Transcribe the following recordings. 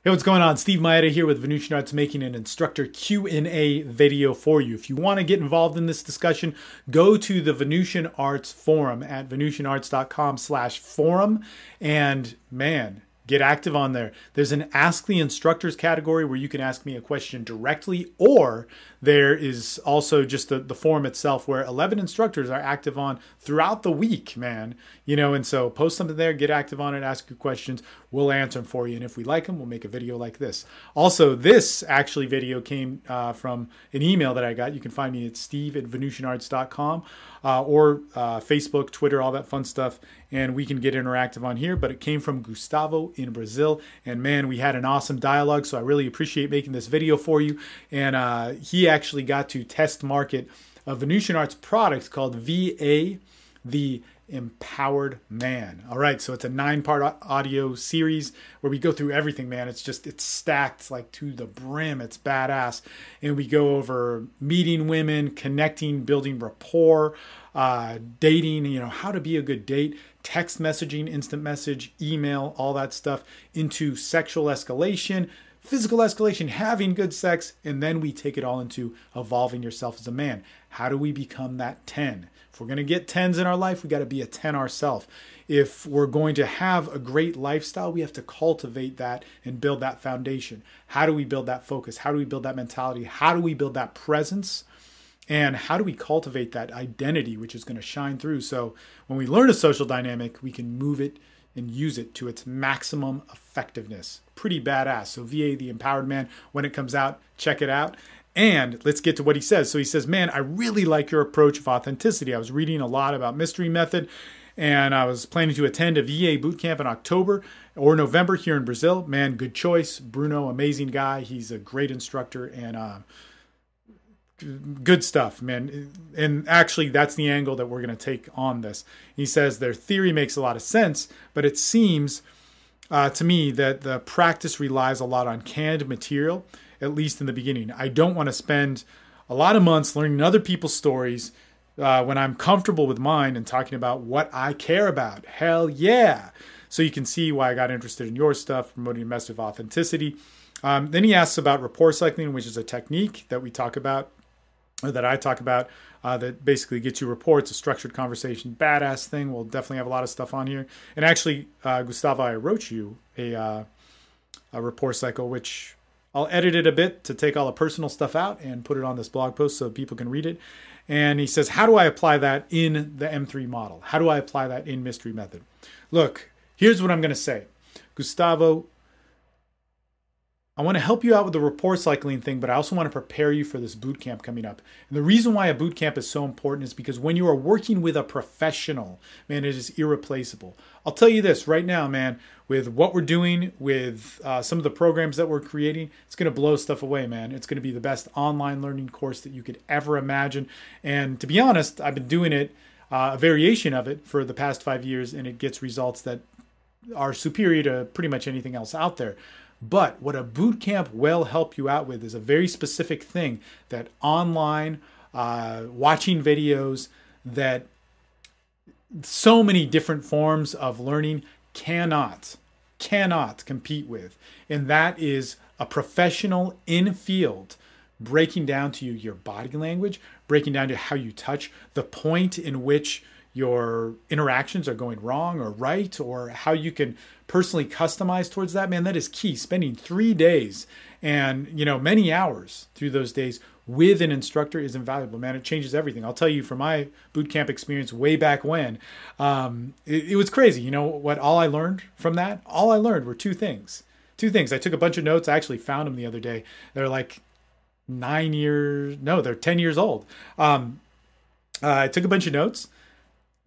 Hey, what's going on? Steve Maeda here with Venusian Arts, making an instructor Q&A video for you. If you want to get involved in this discussion, go to the Venusian Arts forum at venusianarts.com/forum, and man, get active on there. There's an Ask the Instructors category where you can ask me a question directly, or there is also just the forum itself where 11 instructors are active on throughout the week, man. And so post something there, get active on it, ask your questions. We'll answer them for you. And if we like them, we'll make a video like this. Also, this actually video came from an email that I got. You can find me at steve@venusianarts.com or Facebook, Twitter, all that fun stuff. And we can get interactive on here. But it came from Gustavo in Brazil. And man, we had an awesome dialogue. So I really appreciate making this video for you. And he actually got to test market a Venusian Arts product called VA, the Empowered Man. All right, so it's a 9-part audio series where we go through everything, man. It's stacked like to the brim. It's badass. And we go over meeting women, connecting, building rapport, dating, how to be a good date, text messaging, instant message, email, all that stuff, into sexual escalation, physical escalation, having good sex, and then we take it all into evolving yourself as a man. How do we become that 10? If we're going to get 10s in our life, we got to be a 10 ourselves. If we're going to have a great lifestyle, we have to cultivate that and build that foundation. How do we build that focus? How do we build that mentality? How do we build that presence? And how do we cultivate that identity, which is going to shine through? So when we learn a social dynamic, we can move it and use it to its maximum effectiveness. Pretty badass. So VA, the Empowered Man, when it comes out, check it out. And let's get to what he says. So he says, man, I really like your approach of authenticity. I was reading a lot about Mystery Method, and I was planning to attend a VA boot camp in October or November here in Brazil. Man, good choice. Bruno, amazing guy. He's a great instructor, and good stuff, man. And actually, that's the angle that we're going to take on this. He says their theory makes a lot of sense, but it seems to me that the practice relies a lot on canned material, at least in the beginning. I don't want to spend a lot of months learning other people's stories when I'm comfortable with mine and talking about what I care about. Hell yeah. So you can see why I got interested in your stuff, promoting a message of authenticity. Then he asks about rapport cycling, which is a technique that we talk about, or that I talk about, that basically gets you rapport. It's a structured conversation, badass thing. We'll definitely have a lot of stuff on here. And actually, Gustavo, I wrote you a rapport cycle, which I'll edit it a bit to take all the personal stuff out and put it on this blog post so people can read it. And he says, how do I apply that in the M3 model? How do I apply that in Mystery Method? Look, here's what I'm going to say. Gustavo, I want to help you out with the rapport cycling thing, but I also want to prepare you for this boot camp coming up. And the reason why a boot camp is so important is because when you are working with a professional, man, it is irreplaceable. I'll tell you this right now, man, with what we're doing, with some of the programs that we're creating, it's going to blow stuff away, man. It's going to be the best online learning course that you could ever imagine. And to be honest, I've been doing it, a variation of it for the past 5 years, and it gets results that are superior to pretty much anything else out there. But what a boot camp will help you out with is a very specific thing that online, watching videos, that so many different forms of learning cannot compete with. And that is a professional in field breaking down to you your body language, breaking down to how you touch, the point in which your interactions are going wrong or right, or how you can personally customize towards that, man, that is key. Spending 3 days and, many hours through those days with an instructor is invaluable, man. It changes everything. I'll tell you from my boot camp experience way back when, it was crazy. You know what all I learned from that? All I learned were two things. I took a bunch of notes. I actually found them the other day. They're like they're 10 years old. I took a bunch of notes.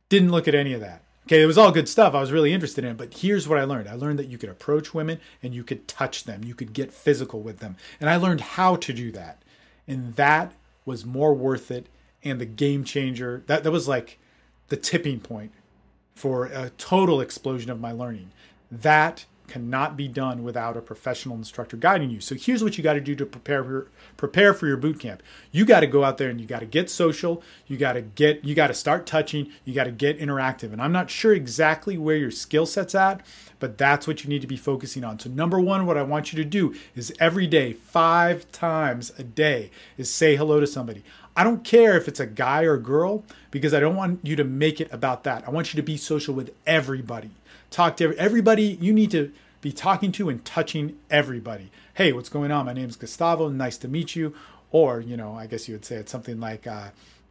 Didn't look at any of that. Okay, it was all good stuff. I was really interested in it. But here's what I learned. I learned that you could approach women and you could touch them. You could get physical with them. And I learned how to do that. And that was more worth it. And the game changer, that was like the tipping point for a total explosion of my learning. That cannot be done without a professional instructor guiding you. So here's what you got to do to prepare for your boot camp. You got to go out there and you got to get social. You got to start touching. You got to get interactive. And I'm not sure exactly where your skill set's at, but that's what you need to be focusing on. So number one, what I want you to do is every day, 5 times a day, is say hello to somebody. I don't care if it's a guy or a girl, because I don't want you to make it about that. I want you to be social with everybody. Talk to everybody you need to be talking to and touching everybody. Hey, what's going on? My name is Gustavo. Nice to meet you. Or, I guess you would say it's something like,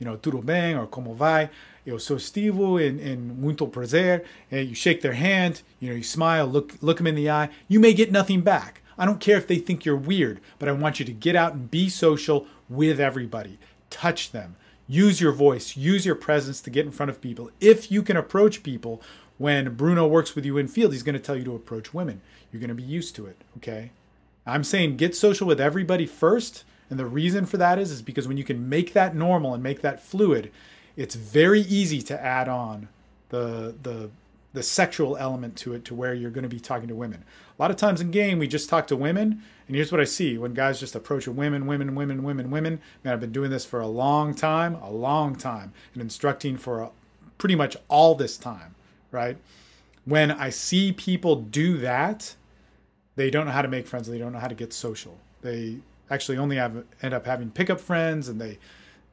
tudo bem, or como vai? Eu sou Steve and muito prazer. And you shake their hand, you smile, look them in the eye. You may get nothing back. I don't care if they think you're weird, but I want you to get out and be social with everybody. Touch them. Use your voice. Use your presence to get in front of people. If you can approach people, when Bruno works with you in field, he's going to tell you to approach women. You're going to be used to it, okay? I'm saying get social with everybody first, and the reason for that is because when you can make that normal and make that fluid, it's very easy to add on the sexual element to it, to where you're going to be talking to women. A lot of times in game, we just talk to women, and here's what I see. When guys just approach women, man, I've been doing this for a long time, and instructing for pretty much all this time, right? When I see people do that, they don't know how to make friends. They don't know how to get social. They actually only end up having pickup friends, and they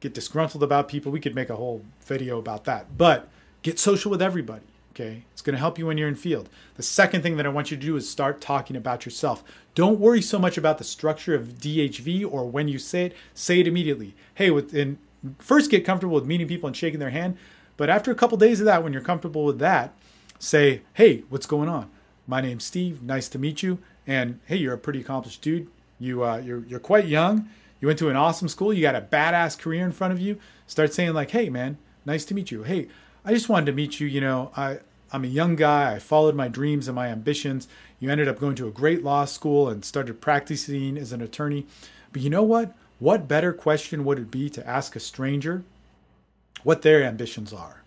get disgruntled about people. We could make a whole video about that. But get social with everybody. Okay, it's going to help you when you're in field. The second thing that I want you to do is start talking about yourself. Don't worry so much about the structure of DHV or when you say it immediately. Hey, and first get comfortable with meeting people and shaking their hand. But after a couple days of that, when you're comfortable with that, say, hey, what's going on? My name's Steve. Nice to meet you. And hey, you're a pretty accomplished dude. You're quite young. You went to an awesome school. You got a badass career in front of you. Start saying like, hey, man, nice to meet you. Hey, I just wanted to meet you. I'm a young guy. I followed my dreams and my ambitions. You ended up going to a great law school and started practicing as an attorney. But you know what? What better question would it be to ask a stranger what their ambitions are?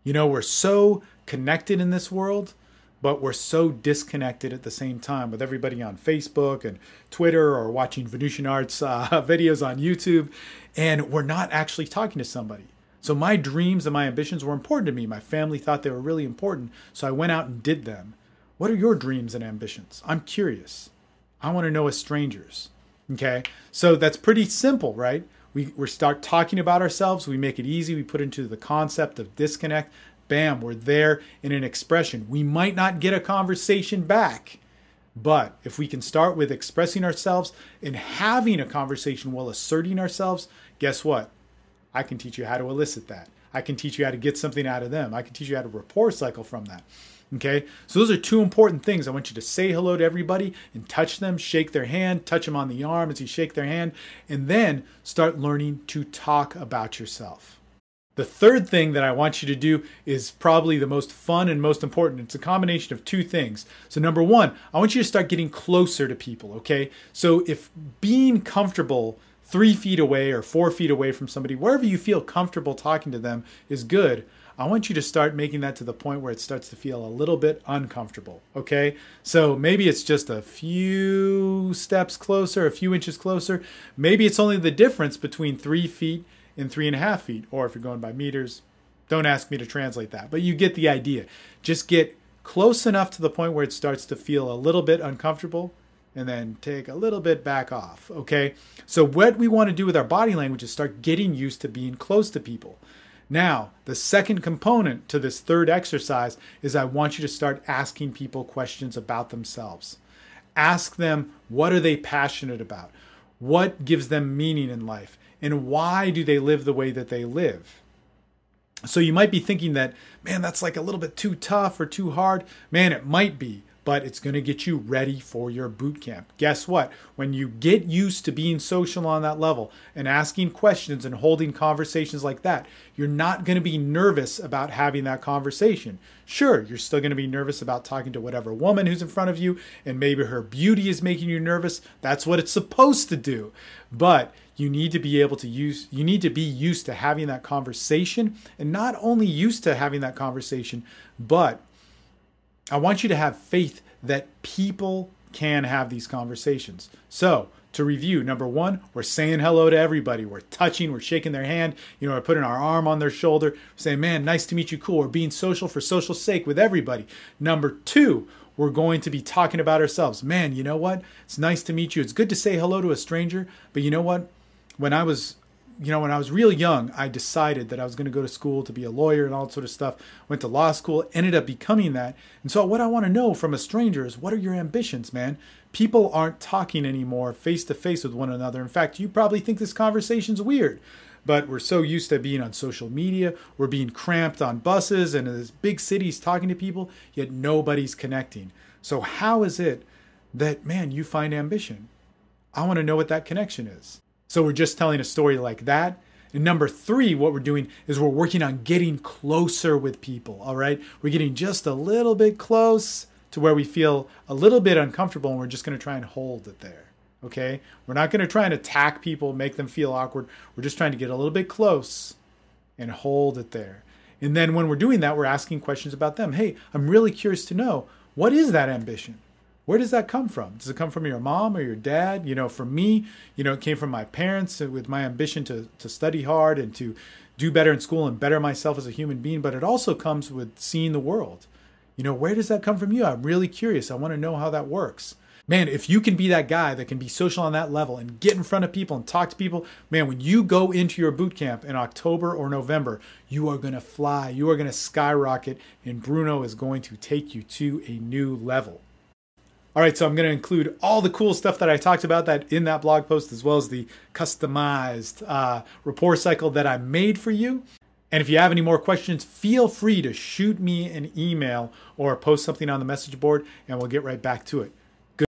We're so connected in this world, but we're so disconnected at the same time with everybody on Facebook and Twitter, or watching Venusian Arts videos on YouTube, and we're not actually talking to somebody. So my dreams and my ambitions were important to me. My family thought they were really important, so I went out and did them. What are your dreams and ambitions? I'm curious. I want to know as strangers. Okay? So that's pretty simple, right? We start talking about ourselves. We make it easy. We put into the concept of disconnect. Bam, we're there in an expression. We might not get a conversation back, but if we can start with expressing ourselves and having a conversation while asserting ourselves, guess what? I can teach you how to elicit that. I can teach you how to get something out of them. I can teach you how to rapport cycle from that. Okay? So those are 2 important things. I want you to say hello to everybody and touch them, shake their hand, touch them on the arm as you shake their hand, and then start learning to talk about yourself. The third thing that I want you to do is probably the most fun and most important. It's a combination of 2 things. So number 1, I want you to start getting closer to people, okay? So if being comfortable 3 feet away or 4 feet away from somebody, wherever you feel comfortable talking to them is good, I want you to start making that to the point where it starts to feel a little bit uncomfortable, okay? So maybe it's just a few steps closer, a few inches closer. Maybe it's only the difference between 3 feet and 3.5 feet, or if you're going by meters, don't ask me to translate that, but you get the idea. Just get close enough to the point where it starts to feel a little bit uncomfortable, and then take a little bit back off, okay? So what we want to do with our body language is start getting used to being close to people. Now, the second component to this third exercise is I want you to start asking people questions about themselves. Ask them, what are they passionate about? What gives them meaning in life? And why do they live the way that they live? So you might be thinking that, man, that's like a little bit too tough or too hard. Man, it might be, but it's going to get you ready for your boot camp. Guess what? When you get used to being social on that level and asking questions and holding conversations like that, you're not going to be nervous about having that conversation. Sure, you're still going to be nervous about talking to whatever woman who's in front of you, and maybe her beauty is making you nervous. That's what it's supposed to do. But you need to be used to having that conversation, and not only used to having that conversation, but I want you to have faith that people can have these conversations. So to review, number one, we're saying hello to everybody. We're touching, we're shaking their hand, we're putting our arm on their shoulder, saying, man, nice to meet you, cool. We're being social for social sake with everybody. Number two, we're going to be talking about ourselves. Man, you know what? It's nice to meet you. It's good to say hello to a stranger. But you know what? When I was real young, I decided that I was going to go to school to be a lawyer and all that sort of stuff. Went to law school, ended up becoming that. And so what I want to know from a stranger is, what are your ambitions, man? People aren't talking anymore face to face with one another. In fact, you probably think this conversation's weird. But we're so used to being on social media, we're being cramped on buses and in these big cities talking to people, yet nobody's connecting. So how is it that, man, you find ambition? I want to know what that connection is. So we're just telling a story like that. And number three, what we're doing is we're working on getting closer with people, all right? We're getting just a little bit close to where we feel a little bit uncomfortable, and we're just going to try and hold it there. Okay, we're not going to try and attack people, make them feel awkward. We're just trying to get a little bit close and hold it there. And then when we're doing that, we're asking questions about them. Hey, I'm really curious to know, what is that ambition? Where does that come from? Does it come from your mom or your dad? For me, it came from my parents with my ambition to study hard and to do better in school and better myself as a human being. But it also comes with seeing the world. Where does that come from you? I'm really curious. I want to know how that works. Man, if you can be that guy that can be social on that level and get in front of people and talk to people, man, when you go into your boot camp in October or November, you are going to fly. You are going to skyrocket, and Bruno is going to take you to a new level. All right, so I'm going to include all the cool stuff that I talked about in that blog post, as well as the customized rapport cycle that I made for you. And if you have any more questions, feel free to shoot me an email or post something on the message board, and we'll get right back to it.